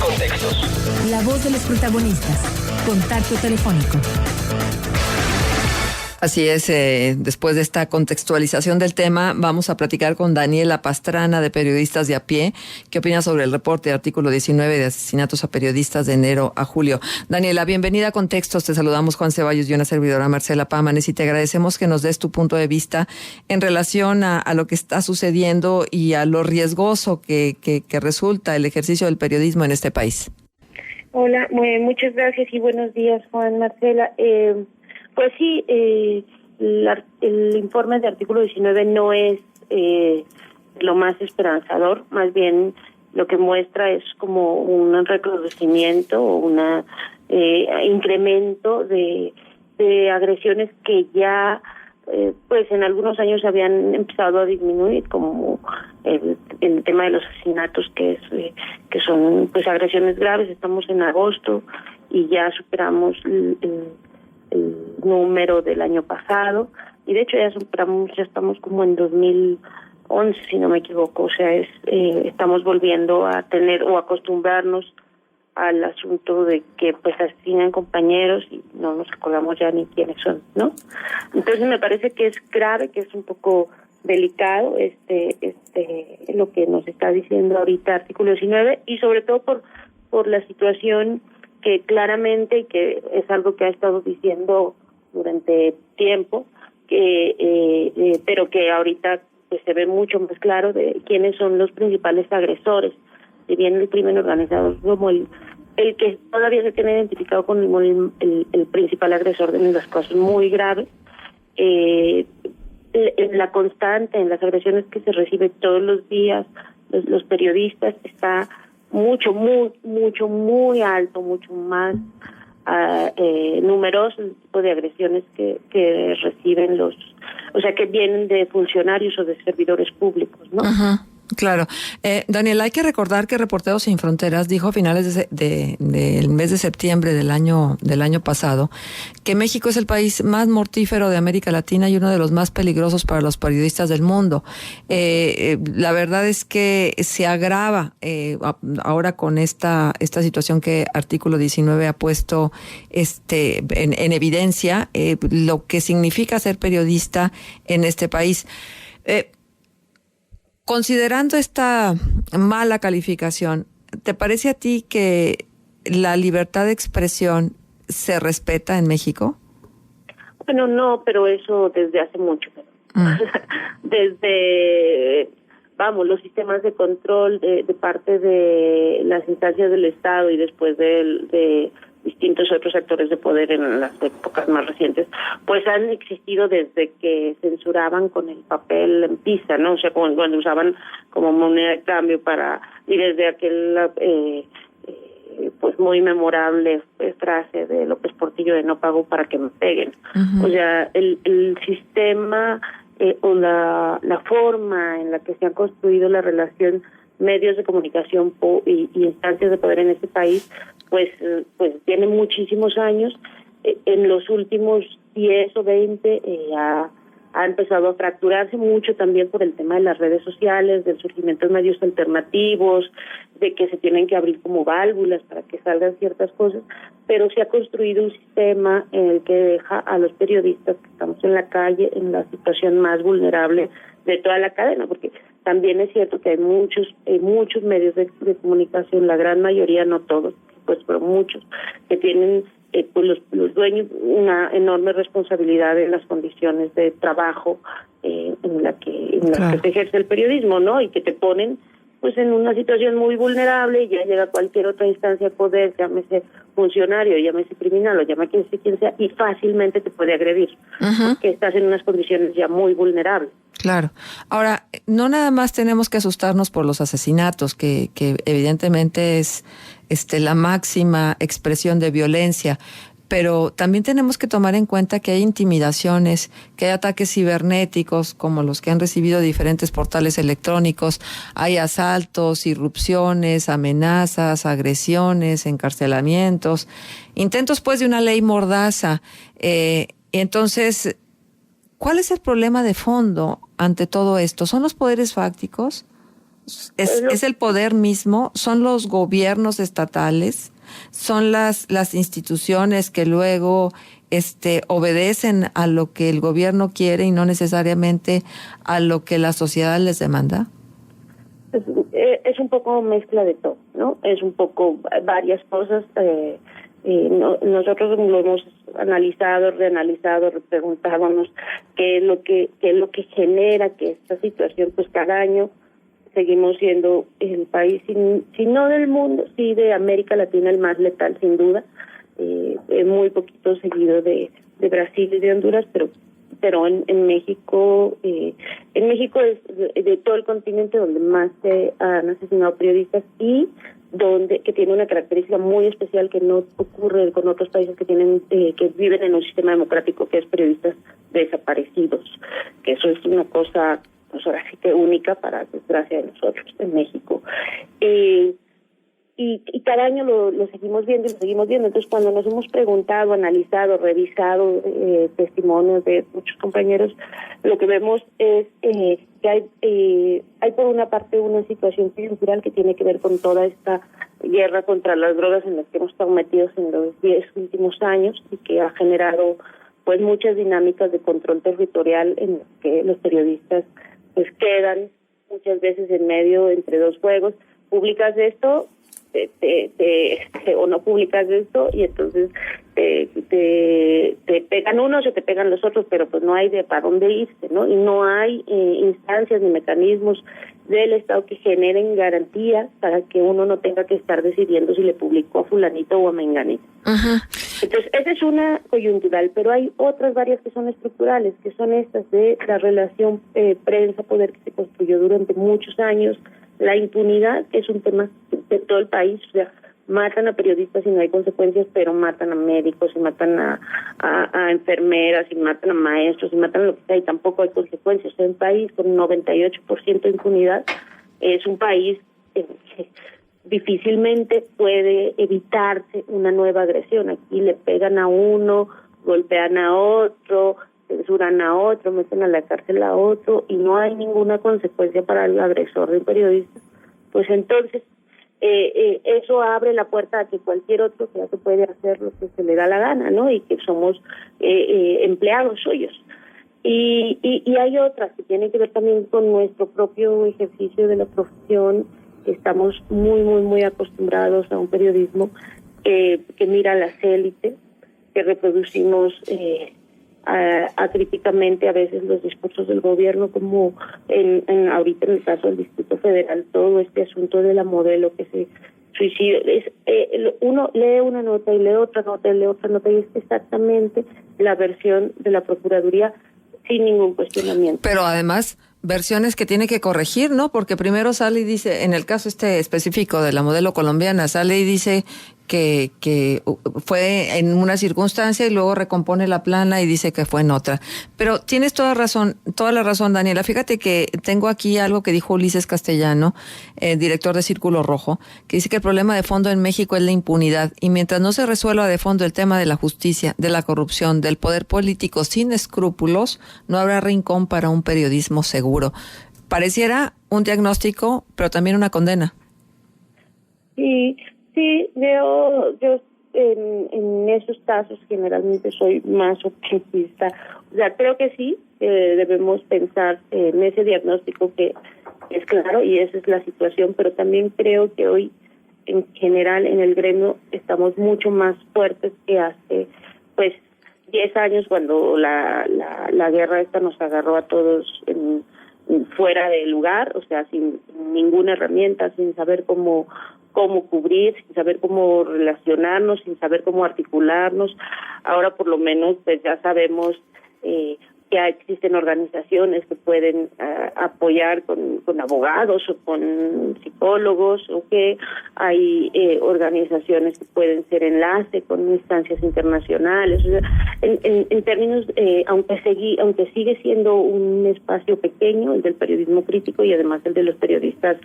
Contextos. La voz de los protagonistas. Contacto telefónico. Así es, después de esta contextualización del tema, vamos a platicar con Daniela Pastrana, de Periodistas de a Pie. ¿Qué opina sobre el reporte de artículo 19 de asesinatos a periodistas de enero a julio? Daniela, bienvenida a Contextos. Te saludamos Juan Ceballos y una servidora, Marcela Pámanes, y te agradecemos que nos des tu punto de vista en relación a lo que está sucediendo y a lo riesgoso que resulta el ejercicio del periodismo en este país. Hola, muchas gracias y buenos días, Juan, Marcela. Pues sí, el informe de artículo 19 no es lo más esperanzador, más bien lo que muestra es como un recrudecimiento o un incremento de agresiones que ya pues en algunos años habían empezado a disminuir, como el tema de los asesinatos que son pues agresiones graves. Estamos en agosto y ya superamos el número del año pasado, y de hecho ya estamos como en 2011, si no me equivoco. O sea, estamos volviendo a tener o acostumbrarnos al asunto de que pues asesinan compañeros y no nos acordamos ya ni quiénes son, ¿no? Entonces me parece que es grave, que es un poco delicado lo que nos está diciendo ahorita artículo 19, y sobre todo por la situación que claramente, y que es algo que ha estado diciendo durante tiempo, pero que ahorita pues se ve mucho más claro de quiénes son los principales agresores. Si bien el crimen organizado es como el que todavía se tiene identificado como el principal agresor de las cosas muy graves, la constante en las agresiones que se recibe todos los días los periodistas está muy alto, mucho más numeroso el tipo de agresiones que reciben que vienen de funcionarios o de servidores públicos, ¿no? Ajá. Claro. Daniel, hay que recordar que Reporteros Sin Fronteras dijo a finales del mes de septiembre del año pasado que México es el país más mortífero de América Latina y uno de los más peligrosos para los periodistas del mundo. La verdad es que se agrava ahora con esta situación que artículo 19 ha puesto en evidencia lo que significa ser periodista en este país. Considerando esta mala calificación, ¿te parece a ti que la libertad de expresión se respeta en México? Bueno, no, pero eso desde hace mucho. Desde, los sistemas de control de parte de las instancias del Estado y después de distintos otros actores de poder en las épocas más recientes, pues han existido desde que censuraban con el papel en pizza, ¿no? O sea, cuando usaban como moneda de cambio y desde aquel pues muy memorable frase de López Portillo de "no pago para que me peguen". Uh-huh. O sea, el sistema o la forma en la que se ha construido la relación medios de comunicación y instancias de poder en este país, pues tiene muchísimos años. En los últimos 10 o 20 ha empezado a fracturarse mucho también por el tema de las redes sociales, del surgimiento de medios alternativos, de que se tienen que abrir como válvulas para que salgan ciertas cosas, pero se ha construido un sistema en el que deja a los periodistas que estamos en la calle en la situación más vulnerable de toda la cadena, porque también es cierto que hay muchos medios de comunicación, la gran mayoría, no todos, pues, pero muchos, que tienen pues los dueños una enorme responsabilidad en las condiciones de trabajo en las que se ejerce el periodismo, ¿no? Y que te ponen pues en una situación muy vulnerable, y ya llega cualquier otra instancia de poder, llámese funcionario, llámese criminal o llámese quien sea, y fácilmente te puede agredir, porque estás en unas condiciones ya muy vulnerables. Claro. Ahora, no nada más tenemos que asustarnos por los asesinatos, que evidentemente es la máxima expresión de violencia, pero también tenemos que tomar en cuenta que hay intimidaciones, que hay ataques cibernéticos como los que han recibido diferentes portales electrónicos, hay asaltos, irrupciones, amenazas, agresiones, encarcelamientos, intentos pues de una ley mordaza. Entonces, ¿cuál es el problema de fondo ante todo esto? ¿Son los poderes fácticos? Es el poder mismo, son los gobiernos estatales, son las instituciones que luego obedecen a lo que el gobierno quiere y no necesariamente a lo que la sociedad les demanda. Es un poco mezcla de todo, ¿no? Es un poco varias cosas. Nosotros lo hemos analizado, reanalizado, preguntábamos qué es lo que genera que esta situación, pues cada año seguimos siendo el país, si no del mundo, sí de América Latina, el más letal sin duda, muy poquito seguido de Brasil y de Honduras, pero en México es de todo el continente donde más se han asesinado periodistas y que tiene una característica muy especial que no ocurre con otros países que tienen que viven en un sistema democrático, que es periodistas desaparecidos, que eso es una cosa pues ahora sí que única para desgracia de nosotros en México. Y cada año lo seguimos viendo y lo seguimos viendo. Entonces, cuando nos hemos preguntado, analizado, revisado testimonios de muchos compañeros, lo que vemos es que hay por una parte una situación cultural que tiene que ver con toda esta guerra contra las drogas en la que hemos estado metidos en los 10 últimos años y que ha generado pues muchas dinámicas de control territorial en las que los periodistas pues quedan muchas veces en medio entre dos fuegos. Publicas esto o no publicas esto y entonces te pegan unos o te pegan los otros, pero pues no hay de para dónde irse, ¿no? Y no hay instancias ni mecanismos del Estado que generen garantía para que uno no tenga que estar decidiendo si le publicó a fulanito o a menganito. Uh-huh. Entonces, esa es una coyuntural, pero hay otras varias que son estructurales, que son estas de la relación prensa-poder que se construyó durante muchos años, la impunidad, que es un tema de todo el país, o sea, matan a periodistas y no hay consecuencias, pero matan a médicos y matan a enfermeras y matan a maestros y matan a lo que sea y tampoco hay consecuencias. O sea, un país con 98% de impunidad es un país que difícilmente puede evitarse una nueva agresión. Aquí le pegan a uno, golpean a otro, censuran a otro, meten a la cárcel a otro y no hay ninguna consecuencia para el agresor de un periodista. Pues entonces eso abre la puerta a que cualquier otro ya se puede hacer lo que se le da la gana, ¿no? Y que somos empleados suyos. Y hay otras que tienen que ver también con nuestro propio ejercicio de la profesión. Estamos muy acostumbrados a un periodismo que mira a las élites, que reproducimos acríticamente a veces los discursos del gobierno, como ahorita en el caso del Distrito Federal, todo este asunto de la modelo que se suicida. Uno lee una nota y lee otra nota y lee otra nota y es exactamente la versión de la Procuraduría sin ningún cuestionamiento. Pero además, versiones que tiene que corregir, ¿no? Porque primero sale y dice, en el caso específico de la modelo colombiana, sale y dice que fue en una circunstancia y luego recompone la plana y dice que fue en otra. Pero tienes toda la razón, Daniela. Fíjate que tengo aquí algo que dijo Ulises Castellano, director de Círculo Rojo, que dice que el problema de fondo en México es la impunidad y mientras no se resuelva de fondo el tema de la justicia, de la corrupción, del poder político sin escrúpulos, no habrá rincón para un periodismo seguro. Pareciera un diagnóstico, pero también una condena. Sí, yo en esos casos generalmente soy más optimista. O sea, creo que sí, debemos pensar en ese diagnóstico que es claro y esa es la situación, pero también creo que hoy en general en el gremio estamos mucho más fuertes que hace 10 años cuando la guerra esta nos agarró a todos fuera de lugar, o sea, sin ninguna herramienta, sin saber cómo cubrir, sin saber cómo relacionarnos, sin saber cómo articularnos. Ahora por lo menos pues ya sabemos que existen organizaciones que pueden apoyar con abogados o con psicólogos, o que hay organizaciones que pueden ser enlace con instancias internacionales. O sea, en términos, aunque sigue siendo un espacio pequeño, el del periodismo crítico y además el de los periodistas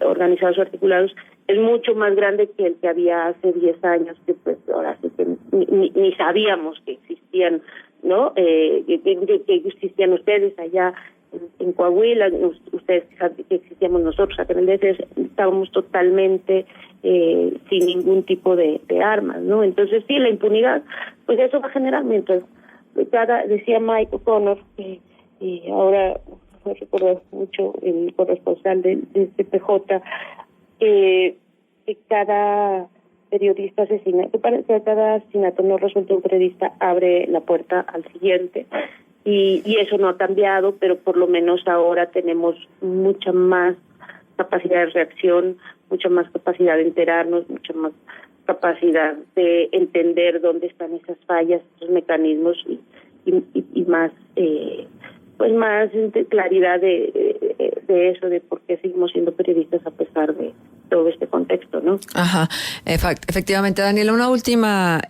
organizados o articulados, es mucho más grande que el que había hace 10 años, que pues ahora sí que ni sabíamos que existían, ¿no? Que existían ustedes allá en Coahuila, ustedes saben que existíamos nosotros acá en el DF, estábamos totalmente sin ningún tipo de armas, ¿no? Entonces sí, la impunidad, pues eso va a generar mientras decía Mike O'Connor, y ahora me recuerdo mucho el corresponsal de CPJ, que cada periodista asesinato, que cada asesinato no resuelto un periodista abre la puerta al siguiente, y eso no ha cambiado, pero por lo menos ahora tenemos mucha más capacidad de reacción, mucha más capacidad de enterarnos, mucha más capacidad de entender dónde están esas fallas, esos mecanismos, y más pues más claridad de eso, de por qué seguimos siendo periodistas a pesar de todo este contexto, ¿no? Ajá, efectivamente, Daniela, una última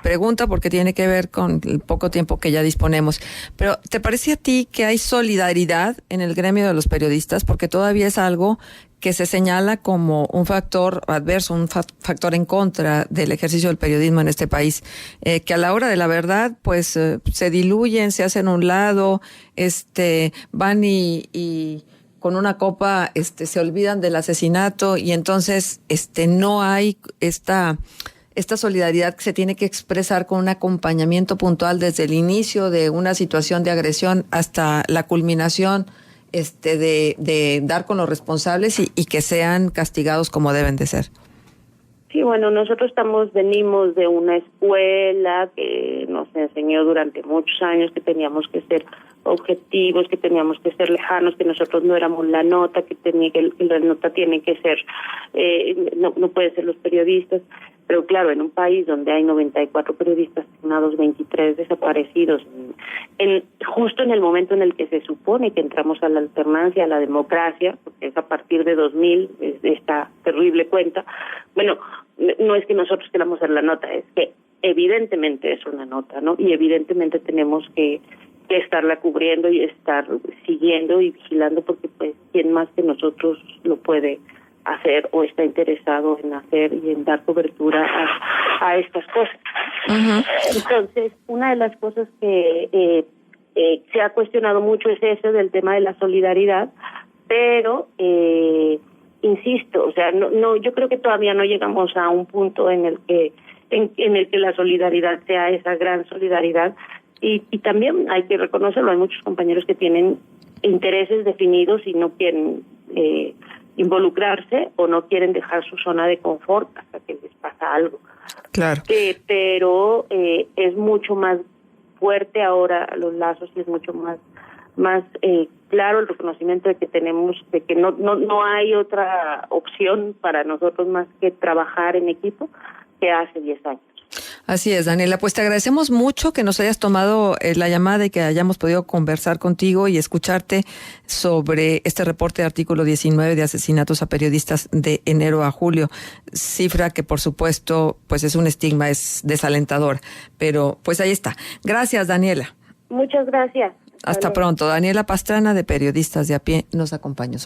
pregunta, porque tiene que ver con el poco tiempo que ya disponemos. Pero, ¿te parece a ti que hay solidaridad en el gremio de los periodistas? Porque todavía es algo que se señala como un factor adverso, un factor en contra del ejercicio del periodismo en este país, que a la hora de la verdad, pues, se diluyen, se hacen a un lado, van y con una copa, se olvidan del asesinato, y entonces, no hay esta solidaridad que se tiene que expresar con un acompañamiento puntual desde el inicio de una situación de agresión hasta la culminación, de dar con los responsables y que sean castigados como deben de ser. Sí, bueno, nosotros venimos de una escuela que nos enseñó durante muchos años que teníamos que ser objetivos, que teníamos que ser lejanos, que nosotros no éramos la nota, que la nota tiene que ser, no puede ser los periodistas. Pero claro, en un país donde hay 94 periodistas asignados, 23 desaparecidos, justo en el momento en el que se supone que entramos a la alternancia, a la democracia, porque es a partir de 2000, esta terrible cuenta, bueno, no es que nosotros queramos ser la nota, es que evidentemente es una nota, ¿no? Y evidentemente tenemos que estarla cubriendo y estar siguiendo y vigilando, porque pues quién más que nosotros lo puede hacer o está interesado en hacer y en dar cobertura a estas cosas. Uh-huh. Entonces, una de las cosas que se ha cuestionado mucho es eso del tema de la solidaridad, pero insisto, o sea, no, yo creo que todavía no llegamos a un punto en el que la solidaridad sea esa gran solidaridad, y también hay que reconocerlo, hay muchos compañeros que tienen intereses definidos y no quieren involucrarse o no quieren dejar su zona de confort hasta que les pasa algo. Claro. Pero es mucho más fuerte ahora los lazos, y es mucho más claro el reconocimiento de que tenemos, de que no hay otra opción para nosotros más que trabajar en equipo que hace 10 años. Así es, Daniela, pues te agradecemos mucho que nos hayas tomado la llamada y que hayamos podido conversar contigo y escucharte sobre este reporte de artículo 19 de asesinatos a periodistas de enero a julio, cifra que por supuesto pues es un estigma, es desalentador, pero pues ahí está. Gracias, Daniela. Muchas gracias. Hasta pronto. Daniela Pastrana, de Periodistas de a Pie, nos acompañó.